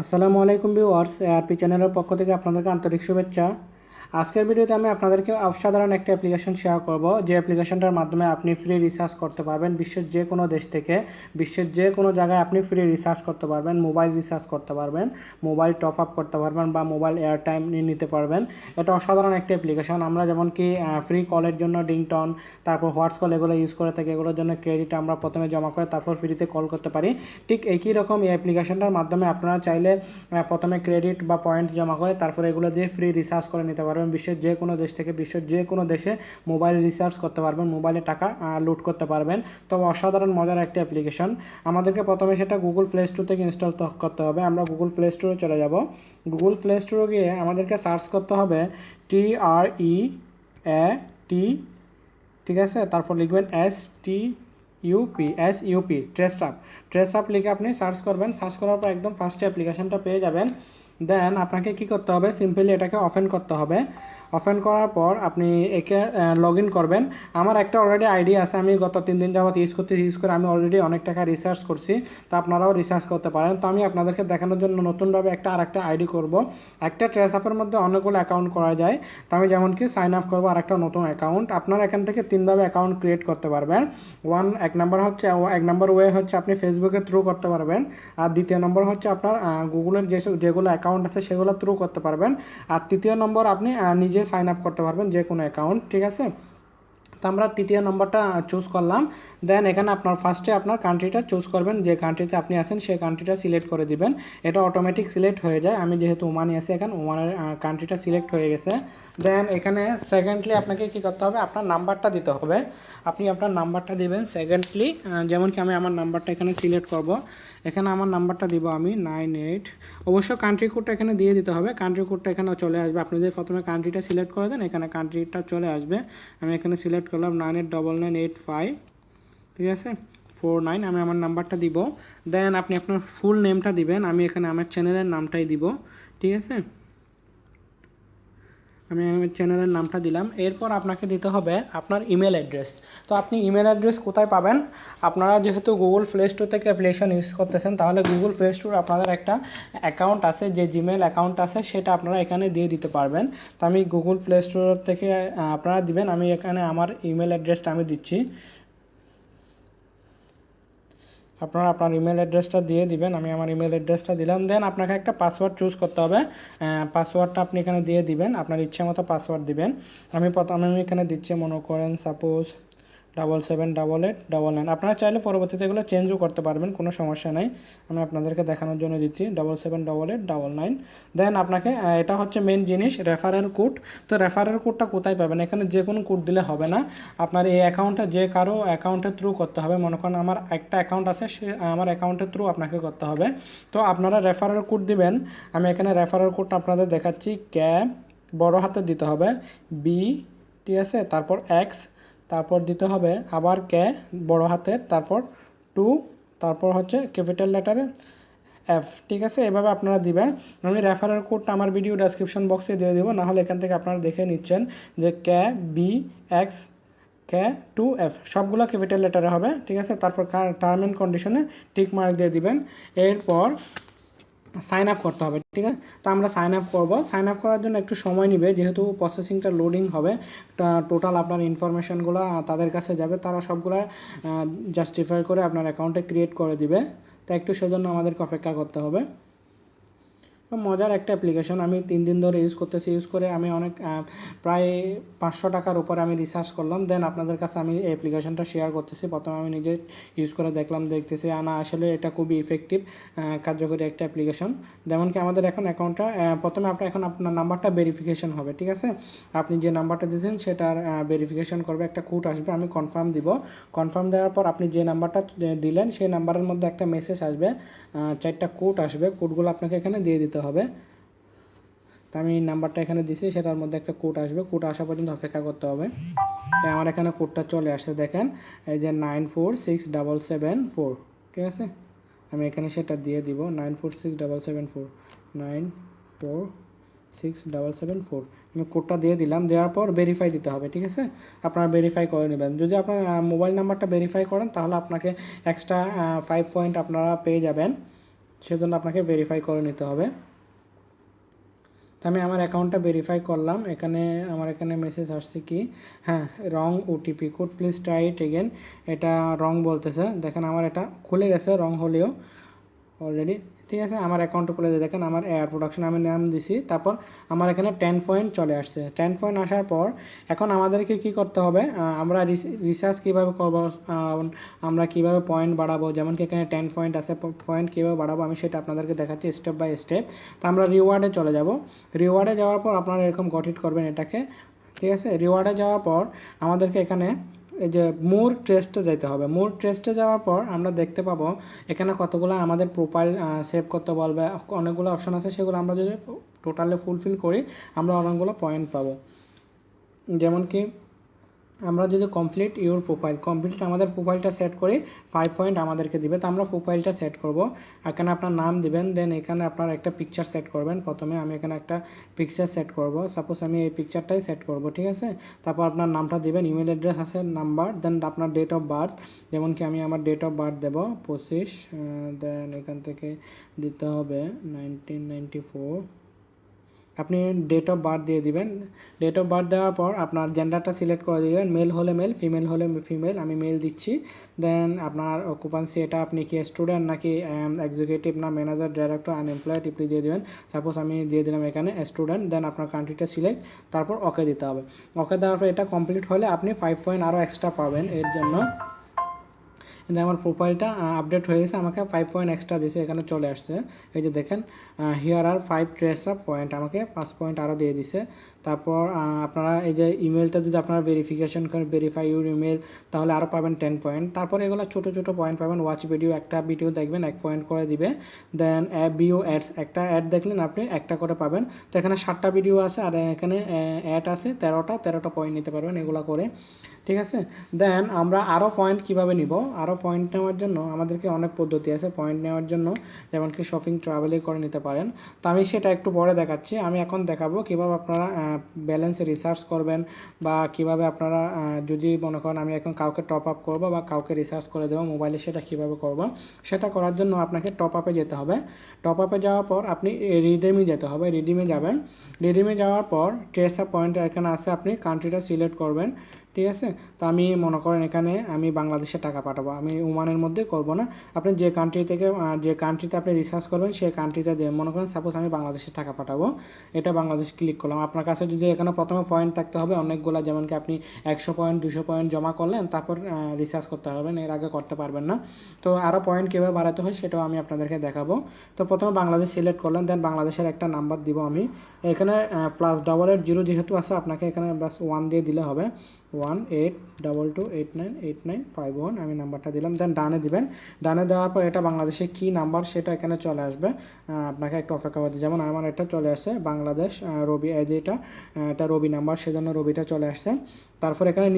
আসসালামু আলাইকুম viewers, ARP চ্যানেলের পক্ষ থেকে আপনাদেরকে আন্তরিক শুভেচ্ছা। আজকের ভিডিওতে আমি আপনাদেরকে অসাধারণ একটা অ্যাপ্লিকেশন শেয়ার করব, যে অ্যাপ্লিকেশনটার মাধ্যমে আপনি ফ্রি রিসার্চ করতে পারবেন। বিশ্বের যে কোনো দেশ থেকে বিশ্বের যে কোনো জায়গায় আপনি ফ্রি রিসার্চ করতে পারবেন, মোবাইল রিসার্চ করতে পারবেন, মোবাইল টপ আপ করতে পারবেন বা মোবাইল এয়ার টাইম নিতে পারবেন। এটা অসাধারণ একটা অ্যাপ্লিকেশন। আমরা যেমন কি ফ্রি কলের জন্য ডিংটন, তারপর হোয়াটস কল এগুলো ইউজ করে থাকি। এগুলোর জন্য ক্রেডিট আমরা প্রথমে জমা করে তারপর ফ্রিতে কল করতে পারি। ঠিক একই রকম এই অ্যাপ্লিকেশনটার মাধ্যমে আপনারা চাইলে প্রথমে ক্রেডিট বা পয়েন্ট জমা করে তারপরে এগুলো দিয়ে ফ্রি রিসার্চ করে নিতে পারবেন। বিশ্বের যে কোনো দেশ থেকে বিশ্বের যে কোনো দেশে মোবাইল রিসার্চ করতে পারবেন, মোবাইলে টাকা লুট করতে পারবেন। তবে অসাধারণ মজার একটা অ্যাপ্লিকেশন। আমাদেরকে প্রথমে সেটা গুগল প্লে স্টোর থেকে ইনস্টল করতে হবে। আমরা গুগল প্লে স্টোরে চলে যাব। গুগল প্লে স্টোরে গিয়ে আমাদেরকে সার্চ করতে হবে TREAT, ঠিক আছে, তারপর লিখবেন STUP ট্রেস আপ লিখে আপনি সার্চ করবেন। সার্চ করার পর একদম ফার্স্টে অ্যাপ্লিকেশনটা পেয়ে যাবেন। দেন আপনাকে কি করতে হবে, সিম্পলি এটাকে ওপেন করতে হবে। ওপেন করার পর আপনি একে লগ ইন করবেন। আমার একটা অলরেডি আইডি আছে, আমি গত 3 দিন যাবত ইউজ করে আমি অলরেডি অনেক টাকা রিসার্চ করছি। তো আপনারাও রিসার্চ করতে পারেন। তো আমি আপনাদেরকে দেখানোর জন্য নতুনভাবে আরেকটা আইডি করব। একটা ট্রেস আপের মধ্যে অনেকগুলো অ্যাকাউন্ট করা যায়। তো আমি যেমন কি সাইন আপ করবো আরেকটা নতুন অ্যাকাউন্ট। আপনারা এখান থেকে 3ভাবে অ্যাকাউন্ট ক্রিয়েট করতে পারবেন। এক নাম্বার ওয়ে হচ্ছে আপনি ফেসবুকের থ্রু করতে পারবেন। আর দ্বিতীয় নম্বর হচ্ছে আপনার গুগলের যেগুলো অ্যাকাউন্ট আছে সেগুলো থ্রু করতে পারবেন। আর তৃতীয় নম্বর আপনি নিজে সাইন আপ করতে পারবেন যে কোনো অ্যাকাউন্ট, ঠিক আছে। তো আমরা তৃতীয় নম্বরটা চুজ করলাম। দেন এখানে আপনার ফার্স্টে আপনার কান্ট্রিটা চুজ করবেন, যে কান্ট্রিতে আপনি আছেন সেই কান্ট্রিটা সিলেক্ট করে দিবেন। এটা অটোমেটিক সিলেক্ট হয়ে যায়। আমি যেহেতু ওমানে আছি, এখন ওমানের কান্ট্রিটা সিলেক্ট হয়ে গেছে। দেন এখানে সেকেন্ডলি আপনাকে কি করতে হবে, আপনার নাম্বারটা দিতে হবে। আপনি আপনার নাম্বারটা দিবেন সেকেন্ডলি। যেমন কি আমি আমার নাম্বারটা এখানে সিলেক্ট করব। এখানে আমার নাম্বারটা দিব আমি 98। অবশ্য কান্ট্রি কোডটা এখানে দিয়ে দিতে হবে। কান্ট্রি কোডটা এখানে চলে আসবে। আপনি যদি প্রথমে কান্ট্রিটা সিলেক্ট করে দেন এখানে কান্ট্রিটা চলে আসবে। আমি এখানে সিলেক্ট করলাম 989985, ঠিক আছে, 49। আমি আমার নাম্বারটা দিব। দেন আপনি আপনার ফুল নেমটা দিবেন। আমি এখানে আমার চ্যানেলের নামটাই দিব, ঠিক আছে। আমি আমার চ্যানেলের নামটা দিলাম। এরপর আপনাকে দিতে হবে আপনার ইমেল অ্যাড্রেস। তো আপনি ইমেল অ্যাড্রেস কোথায় পাবেন? আপনারা যেহেতু গুগল প্লে স্টোর থেকে অ্যাপ্লিকেশন ইউজ করতেছেন, তাহলে গুগল প্লে স্টোর আপনাদের একটা অ্যাকাউন্ট আছে, যে জিমেল অ্যাকাউন্ট আছে সেটা আপনারা এখানে দিয়ে দিতে পারবেন। তো আমি গুগল প্লে স্টোর থেকে আপনারা দিবেন। আমি এখানে আমার ইমেল অ্যাড্রেসটা আমি দিচ্ছি। আপনারা আপনার ইমেল অ্যাড্রেসটা দিয়ে দিবেন। আমি আমার ইমেল অ্যাড্রেসটা দিলাম। দেন আপনাকে একটা পাসওয়ার্ড চুজ করতে হবে। পাসওয়ার্ডটা আপনি এখানে দিয়ে দিবেন, আপনার ইচ্ছে মতো পাসওয়ার্ড দিবেন। আমি এখানে দিচ্ছি, মনে করেন সাপোজ 778899। আপনারা চাইলে পরবর্তীতে এগুলো চেঞ্জও করতে পারবেন, কোনো সমস্যা নেই। আমি আপনাদেরকে দেখানোর জন্য দিচ্ছি 778899। দেন আপনাকে এটা হচ্ছে মেন জিনিস, রেফারেল কোড। তো রেফারেল কোডটা কোথায় পাবেন? এখানে যে কোনো কোড দিলে হবে না, আপনার এই অ্যাকাউন্টটা যে কারো অ্যাকাউন্টের থ্রু করতে হবে। মনে করেন আমার একটা অ্যাকাউন্ট আছে, সে আমার অ্যাকাউন্টের থ্রু আপনাকে করতে হবে। তো আপনারা রেফারেল কোড দিবেন। আমি এখানে রেফারেল কোডটা আপনাদের দেখাচ্ছি। বড় হাতে দিতে হবে, বি, ঠিক আছে, তারপর এক্স, তারপর দিতে হবে আবার বড় হাতের, তারপর 2, তারপর হচ্ছে ক্যাপিটাল লেটারে এফ, ঠিক আছে। এভাবে আপনারা দিবেন। আমি রেফারেল কোডটা আমার ভিডিও ডেসক্রিপশন বক্সে দিয়ে দেবো, নাহলে এখান থেকে আপনারা দেখে নিচ্ছেন যে বি, এক্স, K2F সবগুলো ক্যাপিটাল লেটারে হবে, ঠিক আছে। তারপর টার্ম অ্যান্ড কন্ডিশনে টিক মার্ক দিয়ে দিবেন। এরপর সাইন আপ করতে হবে, ঠিক আছে। তো আমরা সাইন আপ করবো। সাইন আপ করার জন্য একটু সময় নেবে, যেহেতু প্রসেসিংটা লোডিং হবে। টোটাল আপনার ইনফরমেশনগুলো তাদের কাছে যাবে, তারা সবগুলো জাস্টিফাই করে আপনার অ্যাকাউন্টে ক্রিয়েট করে দিবে। তো একটু সেজন্য আমাদেরকে অপেক্ষা করতে হবে। মজার একটা অ্যাপ্লিকেশন। আমি 3 দিন ধরে ইউজ করতেছি। ইউজ করে আমি অনেক প্রায় 500 টাকার উপরে আমি রিসার্চ করলাম। দেন আপনাদের কাছে আমি এই অ্যাপ্লিকেশনটা শেয়ার করতেছি। প্রথমে আমি নিজে ইউজ করে দেখতেছি না, আসলে এটা খুবই ইফেক্টিভ, কার্যকরী একটা অ্যাপ্লিকেশন। যেমন কি আমাদের এখন অ্যাকাউন্টটা প্রথমে আপনার নাম্বারটা ভেরিফিকেশন হবে, ঠিক আছে। আপনি যে নাম্বারটা দিয়েছেন সেটার ভেরিফিকেশন করবে, একটা কোড আসবে, আমি কনফার্ম দিব। কনফার্ম দেওয়ার পর আপনি যে নাম্বারটা দিলেন সেই নাম্বারের মধ্যে একটা মেসেজ আসবে, 4টা কোড আসবে। কোডগুলো আপনাকে এখানে দিয়ে দিতে হবে। তো আমি নাম্বারটা এখানে দিছি, সেটার মধ্যে একটা কোড আসবে। কোড আসা পর্যন্ত অপেক্ষা করতে হবে। আমার এখানে কোডটা চলে আসছে, দেখেন, এই যে 946774, ঠিক আছে। আমি এখানে সেটা দিয়ে দিব, 946774, 946774। আমি কোডটা দিয়ে দিলাম। দেওয়ার পর ভেরিফাই দিতে হবে, ঠিক আছে। আপনারা ভেরিফাই করে নেবেন। যদি আপনার মোবাইল নাম্বারটা ভেরিফাই করেন তাহলে আপনাকে এক্সট্রা 5 পয়েন্ট আপনারা পেয়ে যাবেন। সেজন্য আপনাকে ভেরিফাই করে নিতে হবে। তো আমি আমার অ্যাকাউন্টটা ভেরিফাই করলাম। আমার এখানে মেসেজ আসছে কি, হ্যাঁ, wrong OTP code please try it again. এটা রং বলতেছে, দেখেন আমার এটা খুলে গেছে রং হলেও অলরেডি। ঠিক আছে, আমার অ্যাকাউন্টে খুলে দিয়ে দেখেন আমার এয়ার প্রোডাকশন আমি নাম দিছি, তারপর আমার এখানে 10 পয়েন্ট চলে আসছে। 10 পয়েন্ট আসার পর এখন আমাদেরকে কি করতে হবে, আমরা রিসার্চ কীভাবে করবো, আমরা কীভাবে পয়েন্ট বাড়াবো, যেমন কি এখানে 10 পয়েন্ট আছে, পয়েন্ট কীভাবে বাড়াবো আমি সেটা আপনাদেরকে দেখাচ্ছি স্টেপ বাই স্টেপ। তো আমরা রিওয়ার্ডে চলে যাব। রিওয়ার্ডে যাওয়ার পর আপনারা এরকম গঠিত করবেন এটাকে। ঠিক আছে, রিওয়ার্ডে যাওয়ার পর আমাদেরকে এখানে এই যে মোর টেস্টে যেতে হবে। মোর টেস্টে যাওয়ার পর আমরা দেখতে পাবো এখানে কতগুলো আমাদের প্রোফাইল সেভ করতে বলবে, অনেকগুলো অপশন আছে, সেগুলো আমরা যদি টোটালে ফুলফিল করি আমরা অনেকগুলো পয়েন্ট পাবো। যেমন কি আমরা যদি কমপ্লিট আমাদের প্রোফাইলটা সেট করি 5 পয়েন্ট আমাদেরকে দিবে। তো আমরা প্রোফাইলটা সেট করব, এখানে আপনার নাম দিবেন, দেন এখানে আপনার একটা পিকচার সেট করবেন। প্রথমে আমি এখানে একটা পিকচার সেট করব, সাপোজ আমি এই পিকচারটাই সেট করব। ঠিক আছে, তারপর আপনার নামটা দিবেন, ইমেল অ্যাড্রেস আছে, নাম্বার, দেন আপনার ডেট অফ বার্থ, যেমন কি আমি আমার ডেট অফ বার্থ দেবো 25, দেন এখান থেকে দিতে হবে 1994। আপনি ডেট অফ বার্থ দিয়ে দিবেন। ডেট অফ বার্থ দেওয়ার পর আপনার জেন্ডারটা সিলেক্ট করে দিবেন, মেল হলে মেল, ফিমেল হলে ফিমেল, আমি মেল দিচ্ছি। দেন আপনার অকুপান্সি, এটা আপনি কি স্টুডেন্ট নাকি এক্সিকিউটিভ না ম্যানেজার ডাইরেক্টর আনএমপ্লয়েড টিপে দিয়ে দিবেন। সাপোজ আমি দিয়ে দিলাম এখানে স্টুডেন্ট, দেন আপনার কান্ট্রিটা সিলেক্ট, তারপর ওকে দিতে হবে। ওকে দেওয়ার পর এটা কমপ্লিট হলে আপনি 5 পয়েন্ট আরও এক্সট্রা পাবেন এর জন্য। কিন্তু আমার প্রোফাইলটা আপডেট হয়ে গেছে, আমাকে 5 পয়েন্ট এক্সট্রা দিয়েছে, এখানে চলে আসছে। এই যে দেখেন, here are 5 trace of point, আমাকে 5 পয়েন্ট আরও দিয়ে দিছে। তারপর আপনারা এই যে ইমেলটা যদি আপনারা ভেরিফিকেশন করেন, ভেরিফাই ইউর ইমেল, তাহলে আরও পাবেন 10 পয়েন্ট। তারপর এগুলো ছোটো ছোটো পয়েন্ট পাবেন। ওয়াচ ভিডিও, একটা ভিডিও দেখবেন 1 পয়েন্ট করে দিবে। দেন ভিও অ্যাডস, একটা অ্যাড দেখলেন আপনি একটা করে পাবেন। তো এখানে 7টা ভিডিও আছে আর এখানে অ্যাড আছে 13টা পয়েন্ট নিতে পারবেন এগুলো করে। ঠিক আছে, দেন আমরা আরও পয়েন্ট কীভাবে নিব, আরও পয়েন্ট নেওয়ার জন্য আমাদেরকে অনেক পদ্ধতি আছে পয়েন্ট নেওয়ার জন্য, যেমন কি শপিং ট্রাভেলে করে নিতে পারেন। তো আমি সেটা একটু পরে দেখাচ্ছি। আমি এখন দেখাবো কীভাবে আপনারা ব্যালেন্স রিসার্চ করবেন, বা কীভাবে আপনারা যদি মনে করেন আমি এখন কাউকে টপ আপ করবো বা কাউকে রিসার্চ করে দেবো মোবাইলে, সেটা কীভাবে করবো। সেটা করার জন্য আপনাকে টপ আপে যেতে হবে। টপ আপে যাওয়ার পর আপনি রিডিমে যেতে হবে, রিডিমে যাবেন। রিডিমে যাওয়ার পর ট্রেস আপ পয়েন্ট এখানে আছে, আপনি কান্ট্রিটা সিলেক্ট করবেন। ঠিক আছে, তো আমি মনে করেন এখানে আমি বাংলাদেশে টাকা পাঠাবো, আমি ওমানের মধ্যে করব না। আপনি যে কান্ট্রি থেকে যে কান্ট্রিতে আপনি রিসার্চ করবেন সেই কান্ট্রিতে দিয়ে মনে করেন সাপোজ আমি বাংলাদেশে টাকা পাঠাবো, এটা বাংলাদেশ ক্লিক করলাম। আপনার কাছে যদি এখানে প্রথমে পয়েন্ট থাকতে হবে অনেকগুলো, যেমন কি আপনি 100 পয়েন্ট 200 পয়েন্ট জমা করলেন, তারপর রিসার্চ করতে পারবেন, এর আগে করতে পারবেন না। তো আরও পয়েন্ট কীভাবে বাড়াতে হয় সেটাও আমি আপনাদেরকে দেখাবো। তো প্রথমে বাংলাদেশ সিলেক্ট করলেন, দেন বাংলাদেশের একটা নাম্বার দিব আমি এখানে, +880 যেহেতু আছে আপনাকে এখানে বাস 1 দিয়ে দিলে হবে। 1822898951 আমি নাম্বারটা দিলাম, দেন ডানে দিবেন। ডানে দেওয়ার পর এটা বাংলাদেশে কি নাম্বার সেটা এখানে চলে আসবে, আপনাকে একটু অপেক্ষা করতে। যেমন আমার এটা চলে আসছে বাংলাদেশ রবি, এই যে এটা রবি নাম্বার, সেজন্য রবিটা চলে আসছে। তারপর এখানে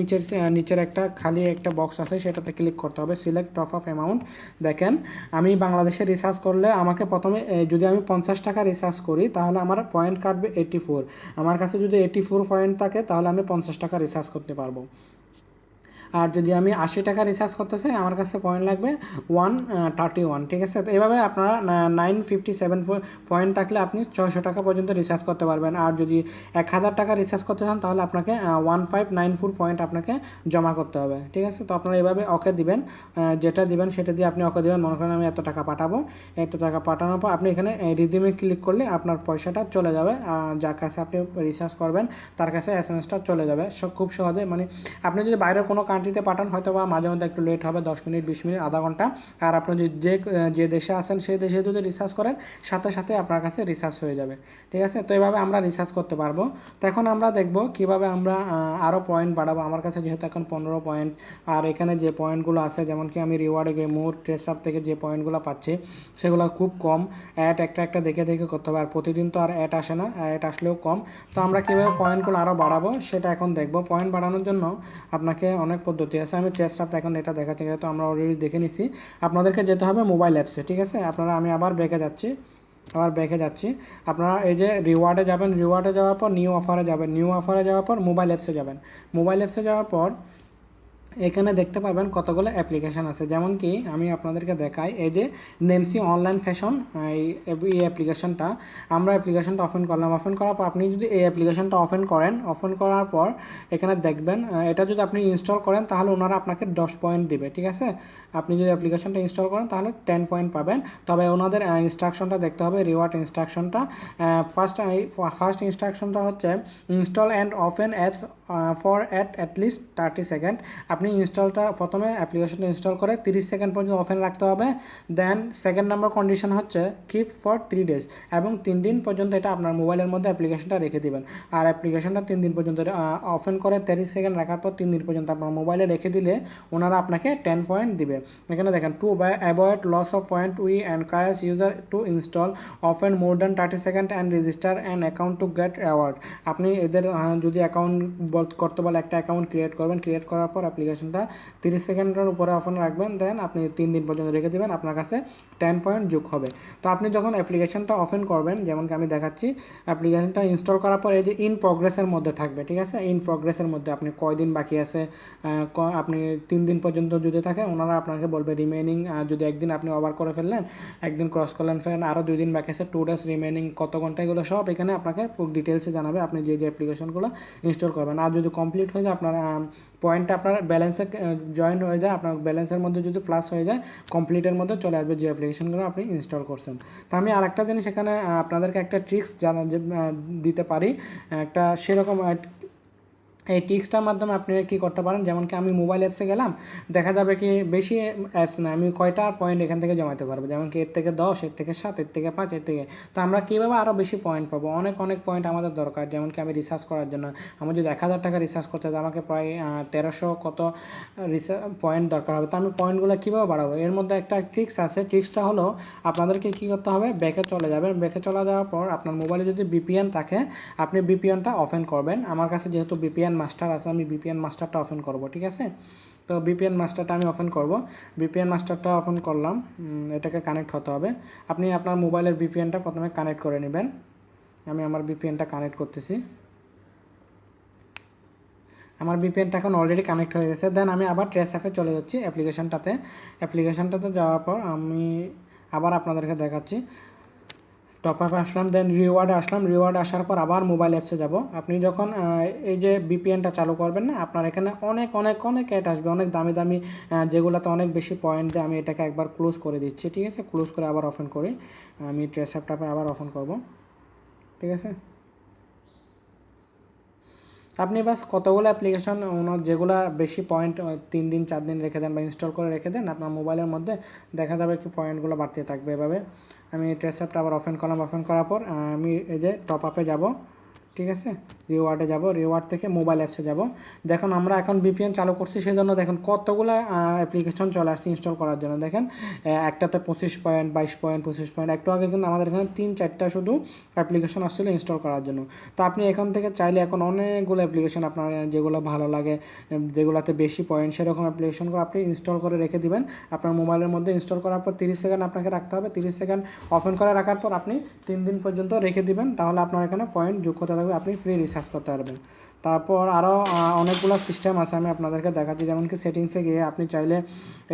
নিচের একটা খালি একটা বক্স আছে, সেটাতে ক্লিক করতে হবে, সিলেক্ট টপ আপ অ্যামাউন্ট। দেখেন আমি বাংলাদেশে রিসার্চ করলে আমাকে প্রথমে যদি আমি 50 টাকা রিসার্চ করি তাহলে আমার পয়েন্ট কাটবে 84। আমার কাছে যদি 84 পয়েন্ট থাকে তাহলে আমি 50 টাকা রিসার্চ করতে পারবো। আর যদি আমি 80 টাকা রিচার্জ করতে চাই আমার কাছে পয়েন্ট লাগবে 131। ঠিক আছে, তো এভাবে আপনারা 957 পয়েন্ট থাকলে আপনি 600 টাকা পর্যন্ত রিচার্জ করতে পারবেন। আর যদি 1000 টাকা রিচার্জ করতে চান তাহলে আপনাকে 1594 পয়েন্ট আপনাকে জমা করতে হবে। ঠিক আছে, তো আপনারা এভাবে ওকে দিবেন, যেটা দিবেন সেটা দিয়ে আপনি ওকে দিবেন। মনে করেন আমি এত টাকা পাঠাবো, এত টাকা পাঠানোর পর আপনি এখানে রিডিমে ক্লিক করলে আপনার পয়সাটা চলে যাবে, যার কাছে আপনি রিচার্জ করবেন তার কাছে এসএমএসটা চলে যাবে খুব সহজে। মানে আপনি যদি বাইরের কোনো কান্ট্রিতে পাঠান হয়তো বা মাঝে মধ্যে একটু লেট হবে, 10 মিনিট 20 মিনিট আধা ঘন্টা। আর আপনি যে দেশে আছেন সেই দেশে যদি রিসার্চ করেন সাথে সাথে আপনার কাছে রিসার্চ হয়ে যাবে। ঠিক আছে, তো এভাবে আমরা রিসার্চ করতে পারবো। তো এখন আমরা দেখব কিভাবে আমরা আরও পয়েন্ট বাড়াবো। আমার কাছে যেহেতু এখন 15 পয়েন্ট, আর এখানে যে পয়েন্টগুলো আছে যেমন কি আমি রিওয়ার্ডে গিয়ে মোর ট্রেস আপ থেকে যে পয়েন্টগুলো পাচ্ছি সেগুলো খুব কম। অ্যাড একটা দেখে করতে হবে, আর প্রতিদিন তো আর অ্যাড আসে না, অ্যাড আসলেও কম। তো আমরা কীভাবে পয়েন্টগুলো আরও বাড়াবো সেটা এখন দেখব। পয়েন্ট বাড়ানোর জন্য আপনাকে অনেক পদ্ধতি আছে, আমি টেস্ট অ্যাপ এখন এটা দেখাচ্ছি, তো আমরা অলরেডি দেখে নিছি। আপনাদেরকে যেতে হবে মোবাইল অ্যাপসে। ঠিক আছে, আমি আবার ব্যাকে যাচ্ছি। আপনারা এই যে রিওয়ার্ডে যাবেন, রিওয়ার্ডে যাওয়ার পর নিউ অফারে যাবেন, নিউ অফারে যাওয়ার পর মোবাইল অ্যাপসে যাবেন। মোবাইল অ্যাপসে যাওয়ার পর এখানে দেখতে পাবেন কতগুলো অ্যাপ্লিকেশান আছে, যেমন কি আমি আপনাদেরকে দেখাই, এই যে নেমসি অনলাইন ফ্যাশন, এই অ্যাপ্লিকেশনটা আমরা অ্যাপ্লিকেশনটা ওপেন করলাম। ওপেন করার পর আপনি যদি এই অ্যাপ্লিকেশনটা ওপেন করেন, ওপেন করার পর এখানে দেখবেন এটা যদি আপনি ইনস্টল করেন তাহলে ওনারা আপনাকে 10 পয়েন্ট দিবে, ঠিক আছে। আপনি যদি অ্যাপ্লিকেশনটা ইনস্টল করেন তাহলে 10 পয়েন্ট পাবেন। তবে ওনাদের ইনস্ট্রাকশনটা দেখতে হবে, রিওয়ার্ড ইনস্ট্রাকশনটা। ফার্স্ট ইনস্ট্রাকশনটা হচ্ছে install and open apps for at least 30 second. আপনি ইনস্টলটা প্রথমে অ্যাপ্লিকেশনটা ইনস্টল করে 30 সেকেন্ড পর্যন্ত ওপেন রাখতে হবে। দেন সেকেন্ড নাম্বার কন্ডিশন হচ্ছে কিপ ফর 3 ডেজ, এবং 3 দিন পর্যন্ত এটা আপনার মোবাইলের মধ্যে অ্যাপ্লিকেশনটা রেখে দিবেন। আর অ্যাপ্লিকেশনটা 3 দিন পর্যন্ত ওপেন করে 30 সেকেন্ড রাখার পর 3 দিন পর্যন্ত আপনার মোবাইলে রেখে দিলে ওনারা আপনাকে 10 পয়েন্ট দিবে। এখানে দেখেন, to avoid loss of point we encourage user to install open more than 30 second and register an account to get award. আপনি এদের যদি অ্যাকাউন্ট করতে বলে একটা অ্যাকাউন্ট ক্রিয়েট করবেন, ক্রিয়েট করার পর অ্যাপ্লিকেশনটা 30 সেকেন্ডের উপরে ওপেন রাখবেন। দেন আপনি 3 দিন পর্যন্ত রেখে দেবেন, আপনার কাছে 10 পয়েন্ট যোগ হবে। তো আপনি যখন অ্যাপ্লিকেশনটা ওপেন করবেন, যেমনকি আমি দেখাচ্ছি, অ্যাপ্লিকেশনটা ইনস্টল করার পর এই যে ইন প্রগ্রেসের মধ্যে থাকবে, ঠিক আছে। ইন প্রগ্রেসের মধ্যে আপনি কয়দিন বাকি আছে, আপনি 3 দিন পর্যন্ত যদি থাকে ওনারা আপনাকে বলবে রিমেনিং, যদি একদিন আপনি ওভার করে ফেললেন, একদিন ক্রস করলেন, ফেলেন আরও 2 দিন বাকি আছে, 2 ডেজ রিমেনিং, কত ঘন্টা, এগুলো সব এখানে আপনাকে ডিটেলসে জানাবে আপনি যে যে অ্যাপ্লিকেশনগুলো ইনস্টল করবেন। আর যদি কমপ্লিট হয়ে যায় আপনার পয়েন্টটা আপনার ব্যালেন্সে জয়েন হয়ে যায়, আপনার ব্যালেন্সের মধ্যে যদি প্লাস হয়ে যায়, কমপ্লিটের মধ্যে চলে আসবে যে অ্যাপ্লিকেশনগুলো আপনি ইনস্টল করছেন। তো আমি আরেকটা জিনিস এখানে আপনাদেরকে একটা ট্রিক্স দিতে পারি, একটা সেরকম এই ট্রিক্সটার মাধ্যমে আপনি কী করতে পারেন, যেমন কি আমি মোবাইল অ্যাপসে গেলাম, দেখা যাবে কি বেশি অ্যাপস না, আমি কয়টা পয়েন্ট এখান থেকে জমাতে পারবো, যেমন কি এর থেকে 10, এর থেকে 7, এর থেকে 5, এর থেকে। তো আমরা কীভাবে আরও বেশি পয়েন্ট পাবো, অনেক পয়েন্ট আমাদের দরকার। যেমন কি আমি রিসার্চ করার জন্য আমার যদি 1000 টাকা রিসার্চ করতে হয়, আমাকে প্রায় 1300 কত পয়েন্ট দরকার হবে। তো আমি পয়েন্টগুলো কীভাবে বাড়াবো, এর মধ্যে একটা ট্রিক্স আছে। ট্রিক্সটা হলো আপনাদেরকে কী করতে হবে, ব্যাকে চলে যাবেন। ব্যাকে চলে যাওয়ার পর আপনার মোবাইলে যদি বিপিএন থাকে, আপনি বিপিএনটা ওপেন করবেন। আমার কাছে যেহেতু বিপিএন মাস্টার আছে, আমি বিপিএন মাস্টারটা ওপেন করব, ঠিক আছে। তো বিপিএন মাস্টারটা আমি ওপেন করব। বিপিএন মাস্টারটা ওপেন করলাম, এটাকে কানেক্ট হতে হবে। আপনি আপনার মোবাইলের বিপিএনটা প্রথমে কানেক্ট করে নেবেন। আমি আমার বিপিএনটা কানেক্ট করতেছি। আমার বিপিএনটা এখন অলরেডি কানেক্ট হয়ে গেছে। দেন আমি আবার ট্রেস অ্যাপে চলে যাচ্ছি, অ্যাপ্লিকেশনটাতে যাওয়ার পর আমি আবার আপনাদেরকে দেখাচ্ছি। টপ আপে আসলাম, দেন রিওয়ার্ডে আসলাম। রিওয়ার্ড আসার পর আবার মোবাইল অ্যাপসে যাব। আপনি যখন এই যে বিপিএনটা চালু করবেন না, আপনার এখানে অনেক অ্যাড আসবে, অনেক দামি যেগুলোতে অনেক বেশি পয়েন্ট দেয়। আমি এটাকে একবার ক্লোজ করে দিচ্ছি, ঠিক আছে। ক্লোজ করে আবার ওপেন করি, আমি ট্রেস অ্যাপটাপে আবার ওপেন করব, ঠিক আছে। আপনি বাস কতগুলো অ্যাপ্লিকেশন ওনার যেগুলো বেশি পয়েন্ট 3 দিন 4 দিন রেখে দেন বা ইনস্টল করে রেখে দেন, আপনার মোবাইলের মধ্যে দেখা যাবে কি পয়েন্টগুলো বাড়তে থাকবে এভাবে। আমি ট্রেস অ্যাপটা আবার ওপেন করলাম। ওপেন করার পর আমি এই যে টপ আপে যাব, ঠিক আছে। রিওয়ার্ডে যাব, রিওয়ার্ড থেকে মোবাইল অ্যাপসে যাব। দেখুন আমরা এখন বিপিএন চালু করছি, সেই জন্য দেখুন কতগুলো অ্যাপ্লিকেশন চলে আসছে ইনস্টল করার জন্য। দেখেন একটাতে 25 পয়েন্ট, 22 পয়েন্ট, 25 পয়েন্ট। একটু আগে কিন্তু আমাদের এখানে 3-4টা শুধু অ্যাপ্লিকেশন আসছিল ইনস্টল করার জন্য। তো আপনি এখান থেকে চাইলে এখন অনেকগুলো অ্যাপ্লিকেশন আপনার যেগুলো ভালো লাগে, যেগুলোতে বেশি পয়েন্ট, সেরকম অ্যাপ্লিকেশনগুলো আপনি ইনস্টল করে রেখে দিবেন আপনার মোবাইলের মধ্যে। ইনস্টল করার পর 30 সেকেন্ড আপনাকে রাখতে হবে। 30 সেকেন্ড ওপেন করে রাখার পর আপনি 3 দিন পর্যন্ত রেখে দিবেন, তাহলে আপনার এখানে পয়েন্ট যোগ হতে থাকবে, আপনি ফ্রি রিচার্জ করতে পারবেন। তারপর আরও অনেকগুলো সিস্টেম আছে, আমি আপনাদেরকে দেখাচ্ছি। যেমন কি সেটিংসে গিয়ে আপনি চাইলে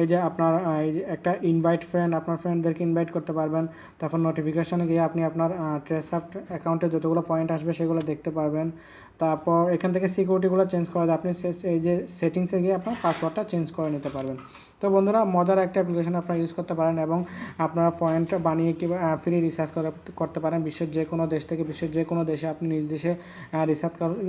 এই যে আপনার এই যে একটা ইনভাইট ফ্রেন্ড, আপনার ফ্রেন্ডদেরকে ইনভাইট করতে পারবেন। তারপর নোটিফিকেশানে গিয়ে আপনি আপনার ট্রেসঅ্যাপ অ্যাকাউন্টে যতগুলো পয়েন্ট আসবে সেগুলো দেখতে পারবেন। তারপর এখান থেকে সিকিউরিটিগুলো চেঞ্জ করা যায়, আপনি এই যে সেটিংসে গিয়ে আপনার পাসওয়ার্ডটা চেঞ্জ করে নিতে পারবেন। তো বন্ধুরা, মজার একটা অ্যাপ্লিকেশন আপনারা ইউজ করতে পারেন এবং আপনারা পয়েন্ট বানিয়ে কিংবা ফ্রি রিচার্জ করতে পারেন। বিশ্বের যে কোনো দেশ থেকে বিশ্বের যে কোনো দেশে আপনি নিজ দেশে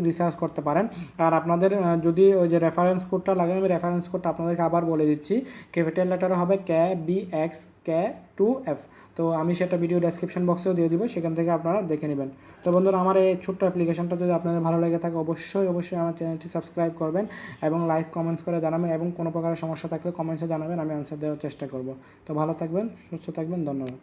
রিচার্জ করতে পারেন। আর আপনাদের যদি ওই যে রেফারেন্স কোডটা লাগে, আমি রেফারেন্স কোডটা আপনাদেরকে আবার বলে দিচ্ছি। ক্যাপিটাল লেটারে হবে KBXK2F। তো আমি সেটা ভিডিও ডেসক্রিপশন বক্সেও দিয়ে দিব, সেখান থেকে আপনারা দেখে নেবেন। তো বন্ধুরা, আমার এই ছোট্ট অ্যাপ্লিকেশনটা যদি আপনাদের ভালো লেগে থাকে, অবশ্যই আমার চ্যানেলটি সাবস্ক্রাইব করবেন এবং লাইক কমেন্টস করে জানাবেন, এবং কোনো প্রকারের সমস্যা থাকলে কমেন্টসে জানাবেন, আমি আনসার দেওয়ার চেষ্টা করব। তো ভালো থাকবেন, সুস্থ থাকবেন, ধন্যবাদ।